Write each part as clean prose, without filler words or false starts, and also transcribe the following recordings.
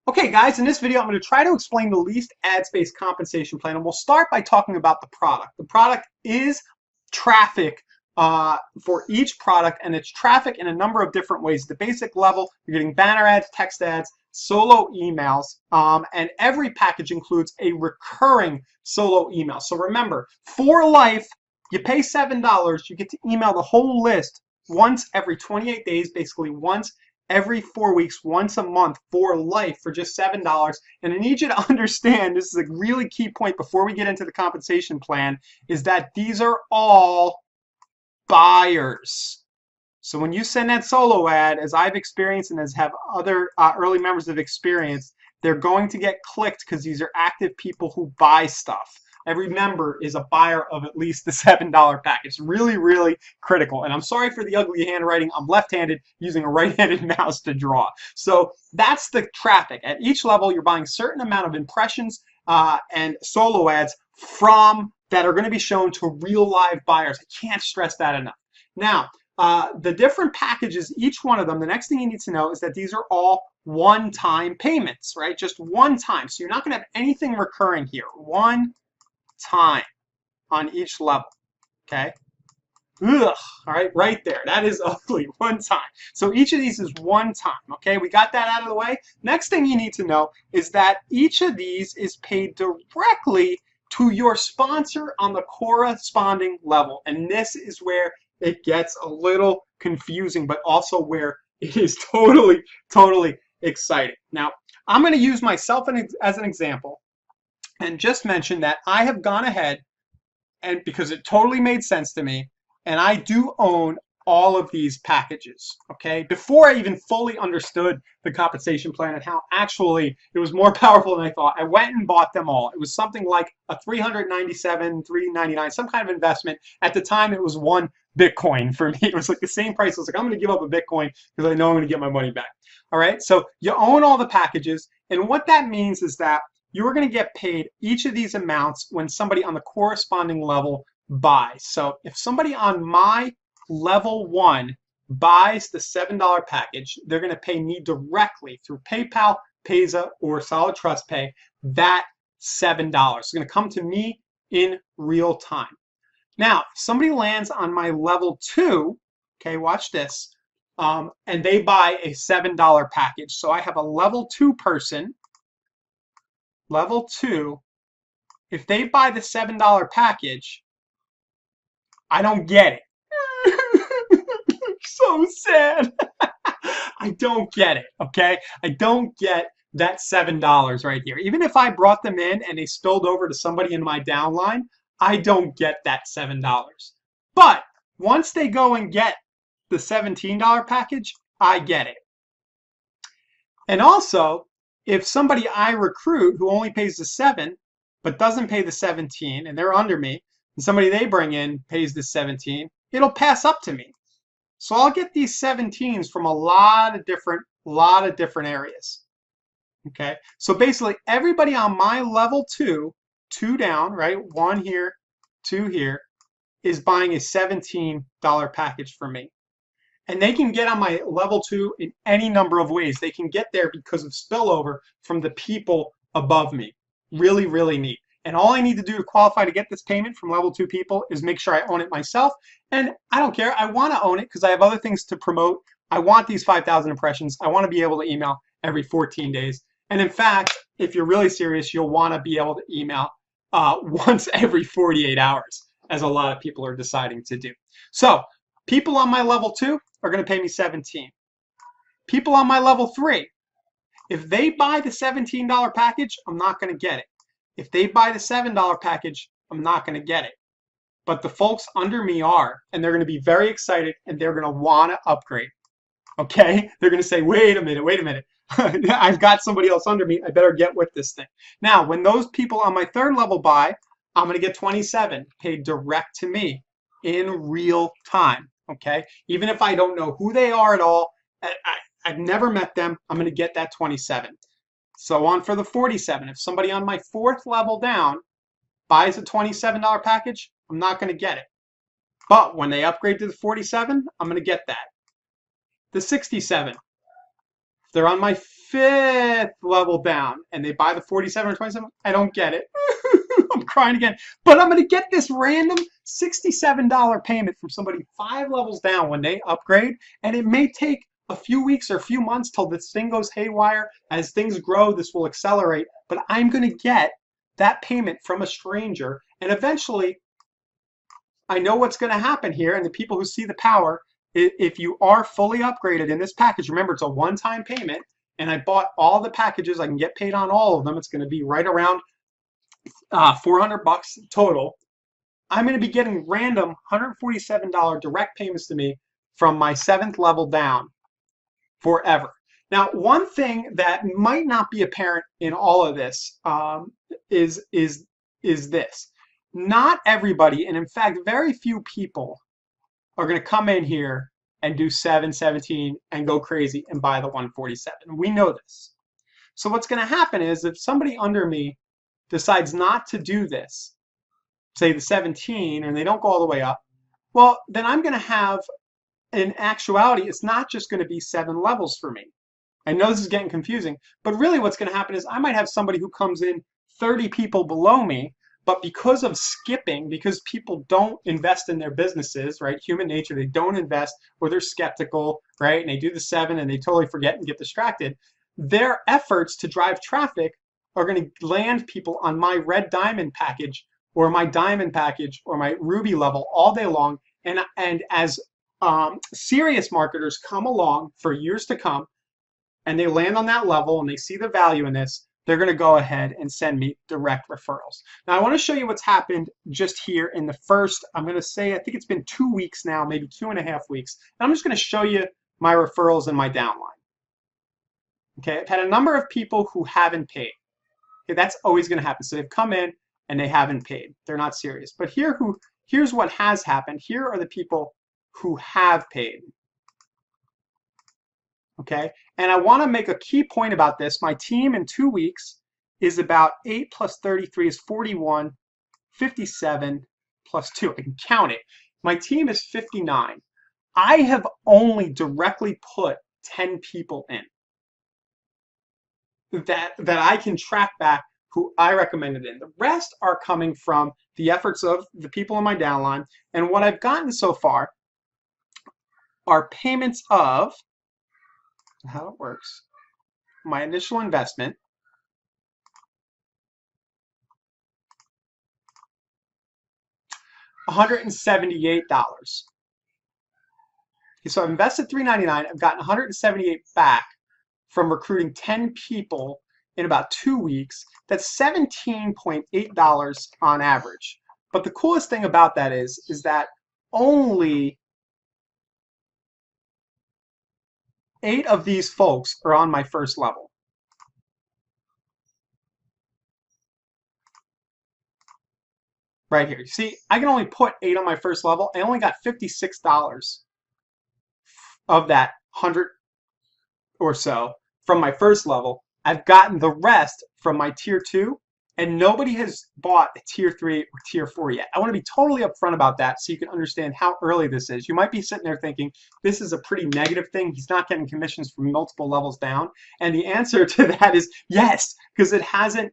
Okay guys, in this video I'm going to try to explain the leased ad space compensation plan, and we'll start by talking about the product. The product is traffic for each product, and it's traffic in a number of different ways. The basic level, you're getting banner ads, text ads, solo emails, and every package includes a recurring solo email. So remember, for life, you pay $7, you get to email the whole list once every 28 days, basically once every 4 weeks, once a month for life for just $7. And I need you to understand, this is a really key point before we get into the compensation plan, is that these are all buyers. So when you send that solo ad, as I've experienced and as have other early members have experienced, they're going to get clicked because these are active people who buy stuff. Every member is a buyer of at least the $7 package. Really, really critical. And I'm sorry for the ugly handwriting. I'm left-handed using a right-handed mouse to draw. So that's the traffic. At each level, you're buying a certain amount of impressions and solo ads from that are going to be shown to real live buyers. I can't stress that enough. Now, the different packages, each one of them, the next thing you need to know is that these are all one-time payments, right? Just one time. So you're not going to have anything recurring here. One time on each level, okay? Ugh, all right, right there. That is ugly, one time. So each of these is one time, okay? We got that out of the way. Next thing you need to know is that each of these is paid directly to your sponsor on the corresponding level. And this is where it gets a little confusing, but also where it is totally, totally exciting. Now, I'm going to use myself as an example and just mention that I have gone ahead, and because it totally made sense to me, and I do own all of these packages, okay? Before I even fully understood the compensation plan and how actually it was more powerful than I thought, I went and bought them all. It was something like a $397, $399, some kind of investment. At the time, it was 1 Bitcoin for me. It was like the same price. I was like, I'm going to give up a Bitcoin because I know I'm going to get my money back. All right, so you own all the packages, and what that means is that you're going to get paid each of these amounts when somebody on the corresponding level buys. So if somebody on my level 1 buys the $7 package, they're going to pay me directly through PayPal, Payza, or Solid Trust Pay that $7. It's going to come to me in real time. Now, if somebody lands on my level 2, okay, watch this, and they buy a $7 package. So I have a level 2 person, level 2, if they buy the $7 package, I don't get it. So sad. I don't get it, okay? I don't get that $7 right here. Even if I brought them in and they spilled over to somebody in my downline, I don't get that $7. But once they go and get the $17 package, I get it. And also, if somebody I recruit who only pays the 7 but doesn't pay the 17 and they're under me, and somebody they bring in pays the 17, it'll pass up to me. So I'll get these 17s from a lot of different areas. Okay, so basically everybody on my level 2 down, right? 1 here, 2 here, is buying a $17 package for me. And they can get on my level 2 in any number of ways. They can get there because of spillover from the people above me. Really, really neat. And all I need to do to qualify to get this payment from level 2 people is make sure I own it myself. And I don't care. I want to own it because I have other things to promote. I want these 5,000 impressions. I want to be able to email every 14 days. And in fact, if you're really serious, you'll want to be able to email once every 48 hours, as a lot of people are deciding to do. So people on my level 2 are going to pay me 17. People on my level 3, if they buy the $17 package, I'm not going to get it. If they buy the $7 package, I'm not going to get it. But the folks under me are, and they're going to be very excited, and they're going to want to upgrade. Okay? They're going to say, wait a minute. I've got somebody else under me. I better get with this thing. Now, when those people on my 3rd level buy, I'm going to get 27 paid direct to me in real time. Okay? Even if I don't know who they are at all, I've never met them, I'm going to get that 27. So on for the 47. If somebody on my 4th level down buys a $27 package, I'm not going to get it. But when they upgrade to the 47, I'm going to get that. The 67. If they're on my 5th level down and they buy the 47 or 27, I don't get it. I'm crying again. But I'm going to get this random $67 payment from somebody 5 levels down when they upgrade. And it may take a few weeks or a few months till this thing goes haywire. As things grow, this will accelerate. But I'm going to get that payment from a stranger. And eventually, I know what's going to happen here. And the people who see the power, if you are fully upgraded in this package, remember it's a one-time payment. And I bought all the packages. I can get paid on all of them. It's going to be right around $400 total. I'm going to be getting random $147 direct payments to me from my 7th level down forever. Now, one thing that might not be apparent in all of this is this. Not everybody, and in fact, very few people are going to come in here and do 7, 17 and go crazy and buy the 147. We know this. So what's going to happen is if somebody under me decides not to do this, say the 17, and they don't go all the way up, well, then I'm going to have, in actuality, it's not just going to be 7 levels for me. I know this is getting confusing, but really what's going to happen is I might have somebody who comes in 30 people below me, but because of skipping, because people don't invest in their businesses, right? Human nature, they don't invest, or they're skeptical, right? And they do the 7 and they totally forget and get distracted. Their efforts to drive traffic are going to land people on my red diamond package or my diamond package or my ruby level all day long. And as serious marketers come along for years to come and they land on that level and they see the value in this, they're going to go ahead and send me direct referrals. Now, I want to show you what's happened just here in the first, I'm going to say, I think it's been 2 weeks now, maybe 2.5 weeks. And I'm just going to show you my referrals and my downline. Okay, I've had a number of people who haven't paid. Okay, that's always going to happen. So they've come in and they haven't paid. They're not serious. But here's what has happened. Here are the people who have paid. Okay, and I want to make a key point about this. My team in 2 weeks is about 8 plus 33 is 41, 57 plus 2. I can count it. My team is 59. I have only directly put 10 people in that I can track back who I recommended in. The rest are coming from the efforts of the people in my downline. And what I've gotten so far are payments of, how it works, my initial investment, $178. Okay, so I've invested $399. I've gotten $178 back from recruiting 10 people in about 2 weeks. That's $17.8 on average. But the coolest thing about that is that only 8 of these folks are on my first level. Right here. You see, I can only put 8 on my first level. I only got $56 of that 100 or so from my first level. I've gotten the rest from my tier 2, and nobody has bought a tier 3 or tier 4 yet. I want to be totally upfront about that so you can understand how early this is. You might be sitting there thinking, this is a pretty negative thing. He's not getting commissions from multiple levels down. And the answer to that is yes, because it hasn't,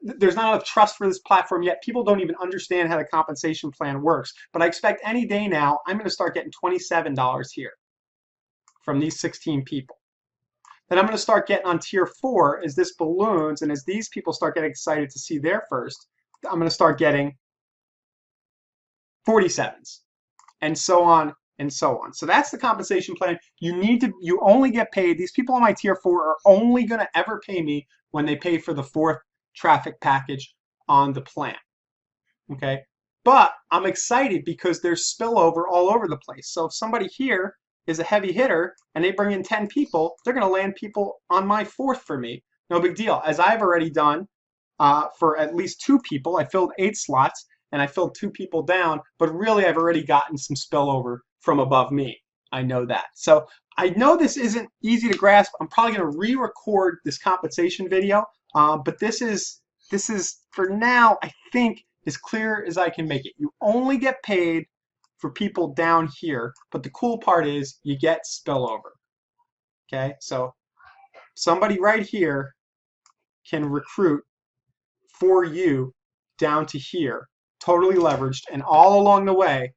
there's not enough trust for this platform yet. People don't even understand how the compensation plan works. But I expect any day now, I'm going to start getting $27 here from these 16 people. Then I'm going to start getting on tier 4 as this balloons, and as these people start getting excited to see their first, I'm going to start getting 47s, and so on and so on. So that's the compensation plan. You only get paid. These people on my tier 4 are only going to ever pay me when they pay for the 4th traffic package on the plan. Okay, but I'm excited because there's spillover all over the place. So if somebody here is a heavy hitter and they bring in 10 people, they're going to land people on my 4th for me. No big deal. As I've already done for at least 2 people, I filled 8 slots and I filled 2 people down, but really I've already gotten some spillover from above me. I know that. So I know this isn't easy to grasp. I'm probably going to re-record this compensation video, but this is for now, I think, as clear as I can make it. You only get paid for people down here, but the cool part is you get spillover. Okay, so somebody right here can recruit for you down to here, totally leveraged, and all along the way,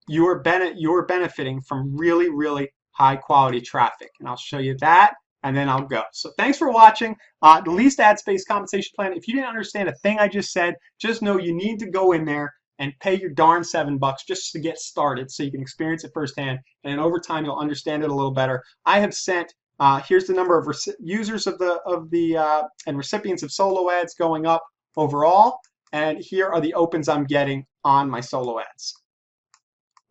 you're benefiting from really, really high quality traffic. And I'll show you that, and then I'll go. So thanks for watching. The Leased Ad Space compensation plan. If you didn't understand a thing I just said, just know you need to go in there and pay your darn $7 just to get started so you can experience it firsthand. And then over time, you'll understand it a little better. I have sent, here's the number of users and recipients of solo ads going up overall. And here are the opens I'm getting on my solo ads.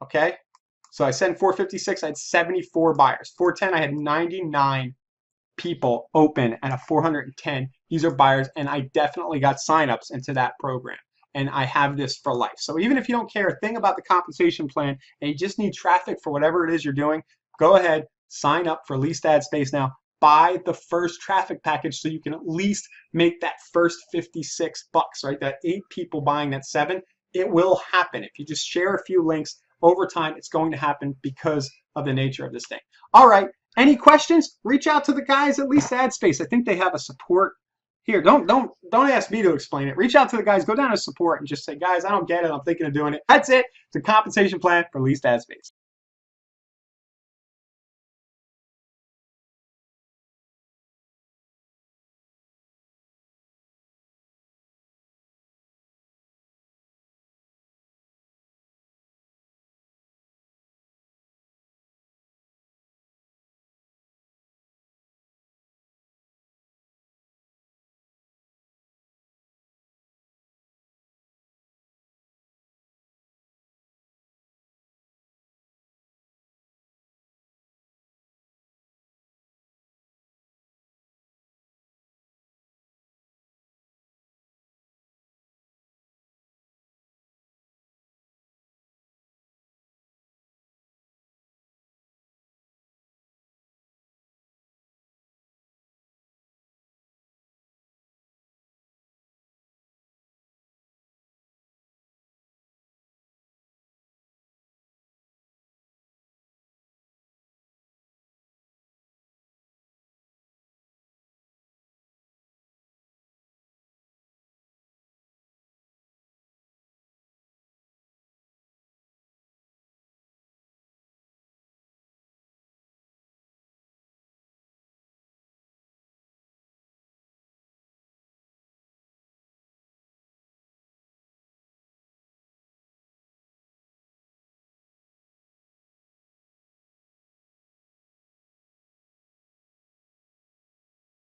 Okay, so I sent 456, I had 74 buyers. 410, I had 99 people open, and a 410, these are buyers, and I definitely got signups into that program. And I have this for life. So even if you don't care a thing about the compensation plan and you just need traffic for whatever it is you're doing, go ahead, sign up for Leased Ad Space now. Buy the first traffic package so you can at least make that first 56 bucks, right? That 8 people buying that 7, it will happen. If you just share a few links, over time, it's going to happen because of the nature of this thing. All right, any questions? Reach out to the guys at Leased Ad Space. I think they have a support here. Don't ask me to explain it. Reach out to the guys, go down to support and just say, guys, I don't get it. I'm thinking of doing it. That's it. It's a compensation plan for Leased Ad Space.